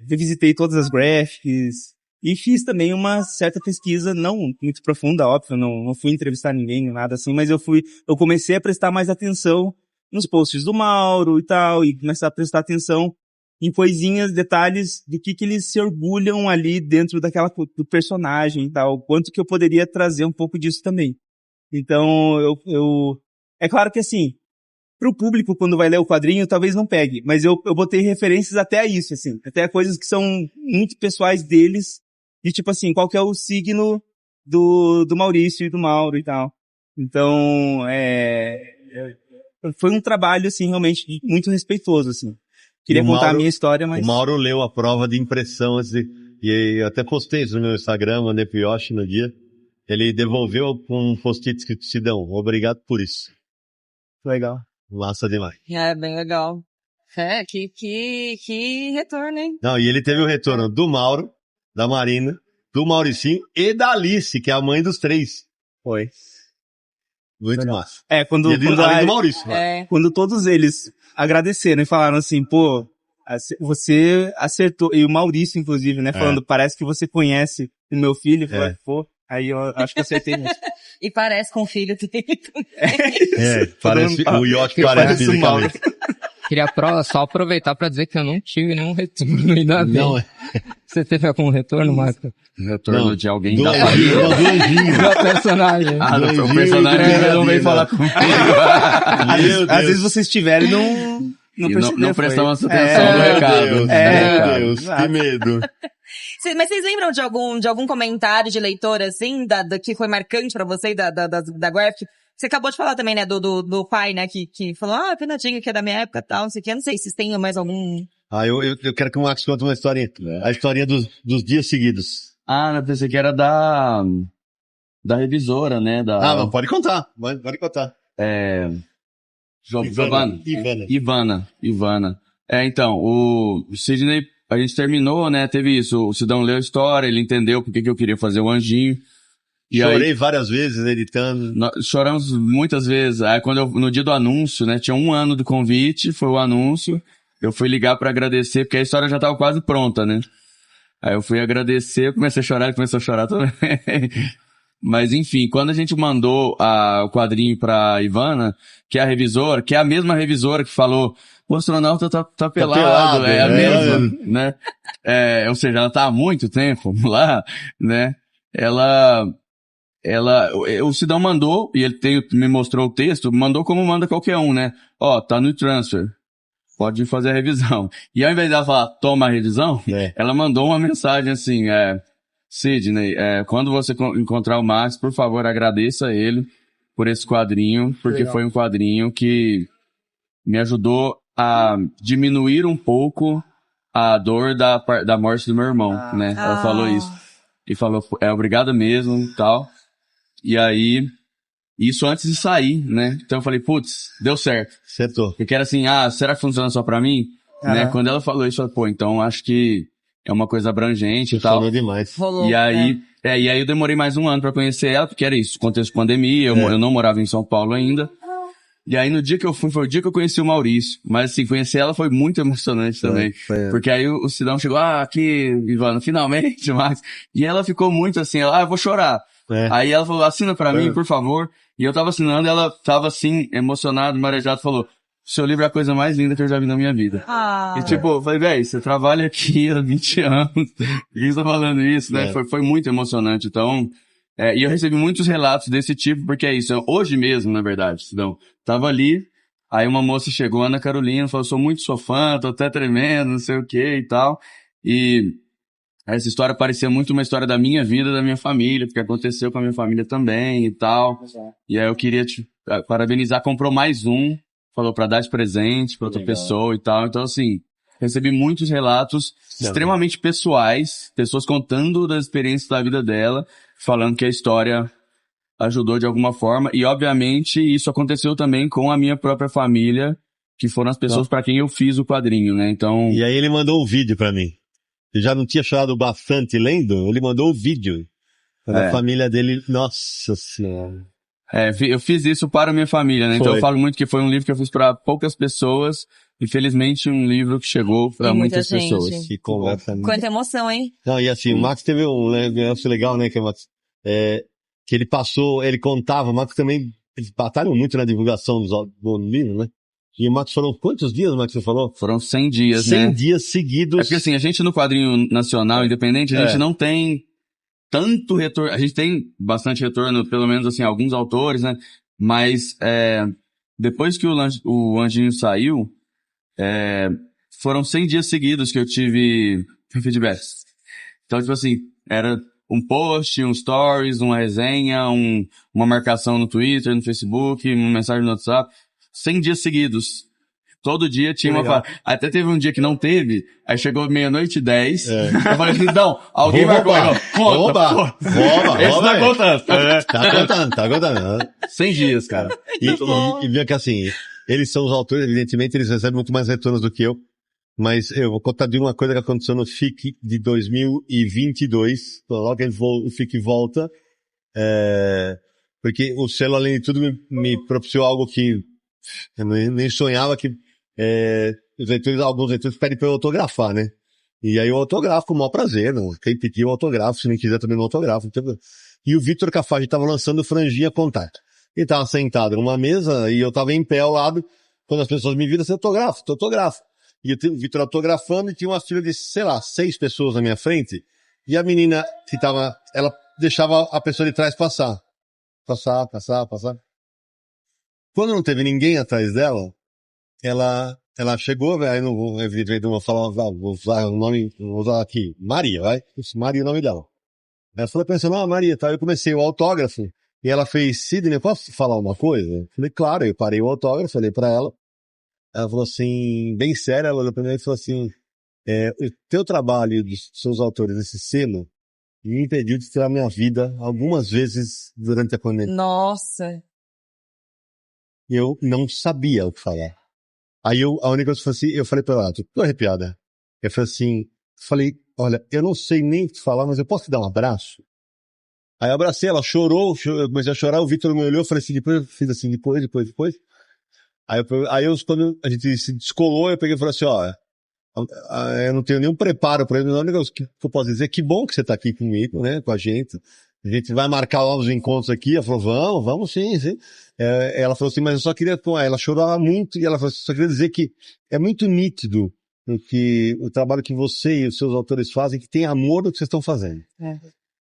revisitei todas as graphics, e fiz também uma certa pesquisa, não muito profunda, óbvio, não fui entrevistar ninguém, nada assim, mas eu comecei a prestar mais atenção nos posts do Mauro e tal, e começar a prestar atenção em coisinhas, detalhes do que eles se orgulham ali dentro do personagem e tal, quanto que eu poderia trazer um pouco disso também. Então, é claro que assim, pro público, quando vai ler o quadrinho, talvez não pegue, mas eu botei referências até a isso, assim, até a coisas que são muito pessoais deles, e tipo assim, qual que é o signo do Maurício e do Mauro e tal. Então, foi um trabalho, assim, realmente muito respeitoso, assim. Queria contar a minha história, mas... O Mauro leu a prova de impressão e eu até postei isso no meu Instagram, mandei pro Yoshi no dia. Ele devolveu com um post-it escrito Sidão, obrigado por isso. Legal. Massa demais. É, bem legal. Que retorno, hein? Não, e ele teve o retorno do Mauro, da Marina, do Mauricinho e da Alice, que é a mãe dos 3. Foi. Muito massa. Quando além do Maurício. Quando todos eles agradeceram e falaram assim, pô, você acertou, e o Maurício, inclusive, né, falando, parece que você conhece o meu filho, falei, pô, aí eu acho que acertei mesmo. E parece com o filho dele também. Parece, o Yoshi parece fisicamente. Queria só aproveitar pra dizer que eu não tive nenhum retorno ainda bem. Não, Você teve algum retorno, Marco? Retorno de alguém do da família. Do anjinho. Do personagem. O personagem não veio falar comigo. Às vezes vocês tiverem não prestamos atenção no recado. Meu Deus, que medo. Mas vocês lembram de algum comentário de leitor, assim, que foi marcante pra você, da Graphic? Você acabou de falar também, né, do pai, né, que falou, Fernandinho, que é da minha época e tal, não sei o que. Eu não sei se vocês têm mais algum... Eu quero que o Max conte uma historinha. A historinha dos dias seguidos. Eu pensei que era da revisora, né, mas pode contar. Pode contar. Ivana. Então, o Sidney, a gente terminou, né, teve isso, o Sidão leu a história, ele entendeu porque que eu queria fazer o Anjinho. Chorei várias vezes editando. Choramos muitas vezes. Aí no dia do anúncio, né, tinha 1 ano do convite, foi o anúncio, eu fui ligar pra agradecer, porque a história já tava quase pronta, né. Aí eu fui agradecer, comecei a chorar, ele começou a chorar também. Mas enfim, quando a gente mandou o quadrinho pra Ivana, que é a revisora, que é a mesma revisora que falou, o astronauta tá pelado, é a mesma, né? Ou seja, ela tá há muito tempo lá, né? O Sidão mandou, e ele me mostrou o texto, mandou como manda qualquer um, né? Tá no transfer. Pode fazer a revisão. E ao invés dela falar, toma a revisão, ela mandou uma mensagem assim, Sidney, quando você encontrar o Max, por favor, agradeça a ele por esse quadrinho, porque foi um quadrinho que me ajudou a diminuir um pouco a dor da morte do meu irmão, né? Ela falou isso. E falou, obrigado mesmo e tal. E aí, isso antes de sair, né? Então eu falei, putz, deu certo. Acertou. Porque era assim, será que funciona só pra mim? Né? Quando ela falou isso, eu falei, então acho que é uma coisa abrangente e tal. Falou demais. Rolou, e aí eu demorei mais 1 ano pra conhecer ela, porque era isso, contexto de pandemia, eu não morava em São Paulo ainda. E aí no dia que eu fui, foi o dia que eu conheci o Maurício. Mas assim, conhecer ela foi muito emocionante também. Porque aí o Sidão chegou, aqui, Ivana, finalmente, Max. E ela ficou muito assim, eu vou chorar. Aí ela falou, assina pra mim, por favor. E eu tava assinando, ela tava assim, emocionada, marejada, falou, seu livro é a coisa mais linda que eu já vi na minha vida. E tipo, eu falei, véi, você trabalha aqui há 20 anos, por que você tá falando isso, né? Foi muito emocionante, então... e eu recebi muitos relatos desse tipo, porque é isso, hoje mesmo, na verdade, Sidão, tava ali, aí uma moça chegou, Ana Carolina, falou, sou muito sua fã, tô até tremendo, não sei o que e tal, e essa história parecia muito uma história da minha vida, da minha família, porque aconteceu com a minha família também e tal, e aí eu queria te parabenizar, comprou mais um, falou pra dar de presente pra outra pessoa e tal, então assim, recebi muitos relatos extremamente pessoais, pessoas contando das experiências da vida dela, falando que a história ajudou de alguma forma, e obviamente isso aconteceu também com a minha própria família, que foram as pessoas para quem eu fiz o quadrinho, né, então... E aí ele mandou um vídeo para mim. Eu já não tinha chorado bastante lendo, ele mandou o vídeo da família dele, nossa senhora. Eu fiz isso para a minha família, né, então eu falo muito que foi um livro que eu fiz para poucas pessoas, e felizmente um livro que chegou para muitas pessoas. Que conversa. Quanta emoção, hein? Não, e assim, o Max teve um negócio legal, né, que ele passou, ele contava, o Max também, eles batalham muito na divulgação do livro, né? E o Max foram quantos dias, Max, você falou? Foram 100 dias, 100 né? 100 dias seguidos. É porque assim, a gente no quadrinho nacional, independente, a gente não tem tanto retorno, a gente tem bastante retorno, pelo menos assim, alguns autores, né? Mas, depois que o Anjinho saiu, foram 100 dias seguidos que eu tive feedbacks. Então, tipo assim, era um post, um stories, uma resenha, uma marcação no Twitter, no Facebook, uma mensagem no WhatsApp. 100 dias seguidos. Todo dia tinha uma... Até teve um dia que não teve, aí chegou 00:10, eu falei assim, não, alguém vai roubar. Rouba. Esse tá contando. Tá contando. 100 dias, cara. E vê que assim, eles são os autores, evidentemente eles recebem muito mais retornos do que eu, mas eu vou contar de uma coisa que aconteceu no FIC de 2022, logo que o FIC volta, porque o selo, além de tudo, me propiciou algo que eu nem sonhava, que alguns leitores pedem pra eu autografar, né? E aí eu autografo com o maior prazer, não? Quem pedir eu autografo, se nem quiser também não autografo. E o Vitor Cafage tava lançando Franjinha Contato. Ele tava sentado numa mesa e eu tava em pé ao lado, quando as pessoas me viram, você autografo. E o Vitor autografando e tinha uma fila de, 6 pessoas na minha frente, e a menina ela deixava a pessoa de trás passar. Passar. Quando não teve ninguém atrás dela, ela chegou, aí não vou falar, vou usar o nome, vou usar aqui, Maria, vai? Maria é o nome dela. Ela falou pensando, Maria, tá? Eu comecei o autógrafo, e ela fez, Sidney, posso falar uma coisa? Eu falei, claro, eu parei o autógrafo, falei pra ela. Ela falou assim, bem séria, ela olhou pra mim e falou assim, o teu trabalho dos seus autores nesse selo me impediu de tirar minha vida algumas vezes durante a pandemia. Nossa! Eu não sabia o que falar. Aí a única coisa que eu falei assim, eu falei pra ela, tô arrepiada. Eu falei, olha, eu não sei nem o que falar, mas eu posso te dar um abraço? Aí eu abracei, ela chorou, eu comecei a chorar, o Vitor me olhou, eu falei assim, depois. Aí quando a gente se descolou, eu peguei e falei assim, eu não tenho nenhum preparo pra ele, não, o que eu posso dizer, que bom que você tá aqui comigo, né, com a gente vai marcar novos encontros aqui. Ela falou, vamos sim. Ela falou assim, mas eu só queria, ela chorava muito, e ela falou assim, só queria dizer que é muito nítido o trabalho que você e os seus autores fazem, que tem amor do que vocês estão fazendo.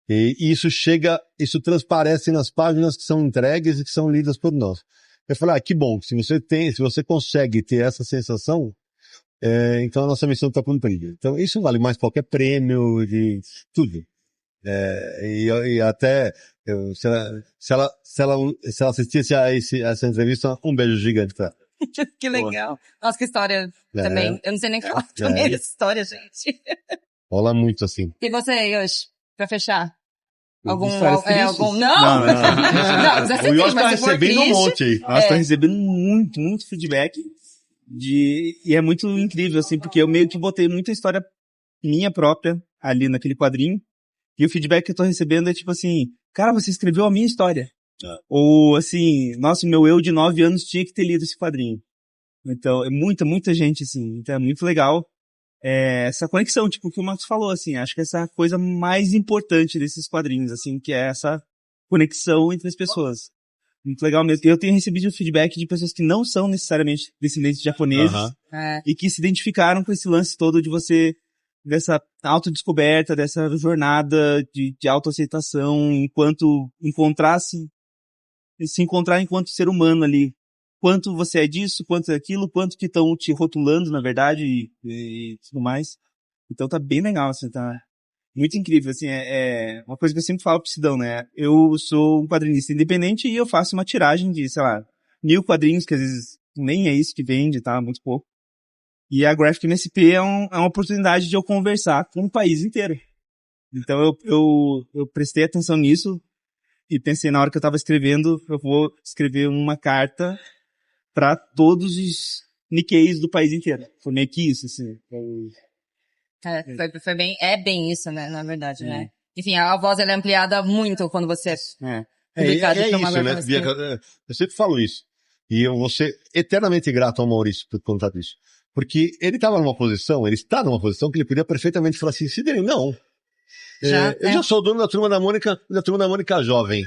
E isso transparece nas páginas que são entregues e que são lidas por nós. Eu falei, que bom, se você consegue ter essa sensação, então a nossa missão está cumprida. Então isso vale mais qualquer prêmio, de tudo. E até, se ela assistisse a essa entrevista, um beijo gigante pra ela. Que legal. Nossa, que história também. Eu não sei nem falar também dessa história, gente. Rola muito assim. E você, Yoshi, pra fechar? Algum... Não, mas é o Yoshi tá recebendo um monte aí. Nossa, tá recebendo muito feedback. E é muito incrível, assim, porque eu meio que botei muita história minha própria ali naquele quadrinho. E o feedback que eu tô recebendo é tipo assim, cara, você escreveu a minha história. Ou assim, nossa, meu eu de 9 anos tinha que ter lido esse quadrinho. Então, é muita gente, assim. Então é muito legal essa conexão, tipo, que o Marcos falou, assim. Acho que essa é a coisa mais importante desses quadrinhos, assim, que é essa conexão entre as pessoas. Muito legal mesmo. Eu tenho recebido feedback de pessoas que não são necessariamente descendentes de japoneses e que se identificaram com esse lance todo de você, dessa autodescoberta, dessa jornada de autoaceitação, enquanto se encontrar enquanto ser humano ali. Quanto você é disso, quanto é aquilo, quanto que estão te rotulando, na verdade, e tudo mais. Então tá bem legal, assim, tá muito incrível, assim, uma coisa que eu sempre falo pro Sidão, né? Eu sou um quadrinista independente e eu faço uma tiragem de, 1000 quadrinhos, que às vezes nem é isso que vende, tá? Muito pouco. E a Graphic MSP é uma oportunidade de eu conversar com o país inteiro. Então eu prestei atenção nisso e pensei, na hora que eu tava escrevendo, eu vou escrever uma carta para todos os Nikkeis do país inteiro. Foi meio que isso, assim. Foi bem isso, né, na verdade, né? Enfim, a voz ela é ampliada muito quando você publicado isso, né, Bia? Eu sempre falo isso. E eu vou ser eternamente grato ao Maurício por contar disso. Porque ele está numa posição que ele podia perfeitamente falar assim, Sidney, não. Eu já sou dono da Turma da Mônica jovem.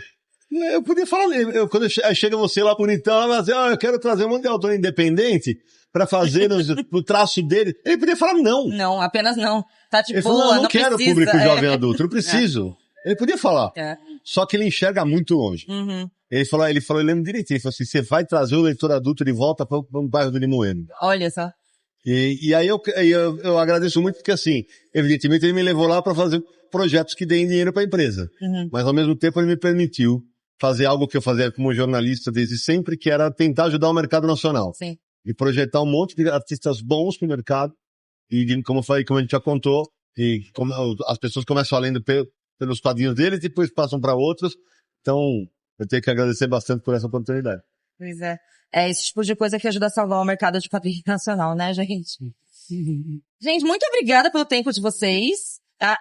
Eu podia falar, quando chega você lá bonitão, ela vai dizer, eu quero trazer um monte de autor independente pra fazer no traço dele. Ele podia falar não. Não, apenas não. Tá tipo, ele falou, não quero precisa, público jovem adulto, não preciso. Ele podia falar. Só que ele enxerga muito longe. Ele lembra direitinho, ele falou assim, você vai trazer o leitor adulto de volta para o bairro do Limoeiro. Olha só. E aí eu agradeço muito porque, assim, evidentemente ele me levou lá para fazer projetos que deem dinheiro para a empresa. Mas ao mesmo tempo ele me permitiu fazer algo que eu fazia como jornalista desde sempre, que era tentar ajudar o mercado nacional. Sim. E projetar um monte de artistas bons pro mercado. E como a gente já contou, e como as pessoas começam a lendo pelos quadrinhos deles e depois passam para outros. Então, eu tenho que agradecer bastante por essa oportunidade. Pois é. É esse tipo de coisa que ajuda a salvar o mercado de quadrinho nacional, né, gente? Gente, muito obrigada pelo tempo de vocês. A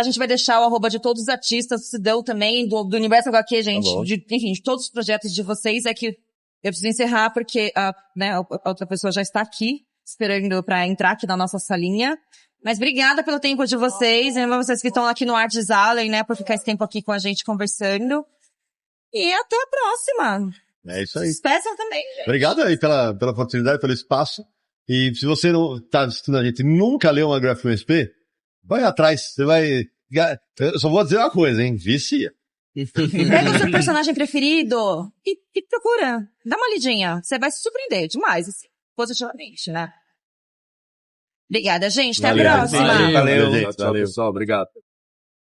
gente vai deixar o @ de todos os artistas, se deu também, do Universo HQ, gente, enfim, de todos os projetos de vocês. É que eu preciso encerrar porque a outra pessoa já está aqui, esperando para entrar aqui na nossa salinha. Mas obrigada pelo tempo de vocês, e vocês que estão aqui no Arts Alley, né, por ficar esse tempo aqui com a gente conversando. E até a próxima. É isso aí. Peçam também, gente. Obrigado aí pela oportunidade, pelo espaço. E se você não tá assistindo a gente e nunca leu uma Graphic USP, vai atrás. Você vai... Eu só vou dizer uma coisa, hein? Vicia. Pega o seu personagem preferido e procura. Dá uma lidinha. Você vai se surpreender demais, assim, positivamente, né? Obrigada, gente. Até a próxima. Valeu, gente. Tchau, pessoal. Obrigado.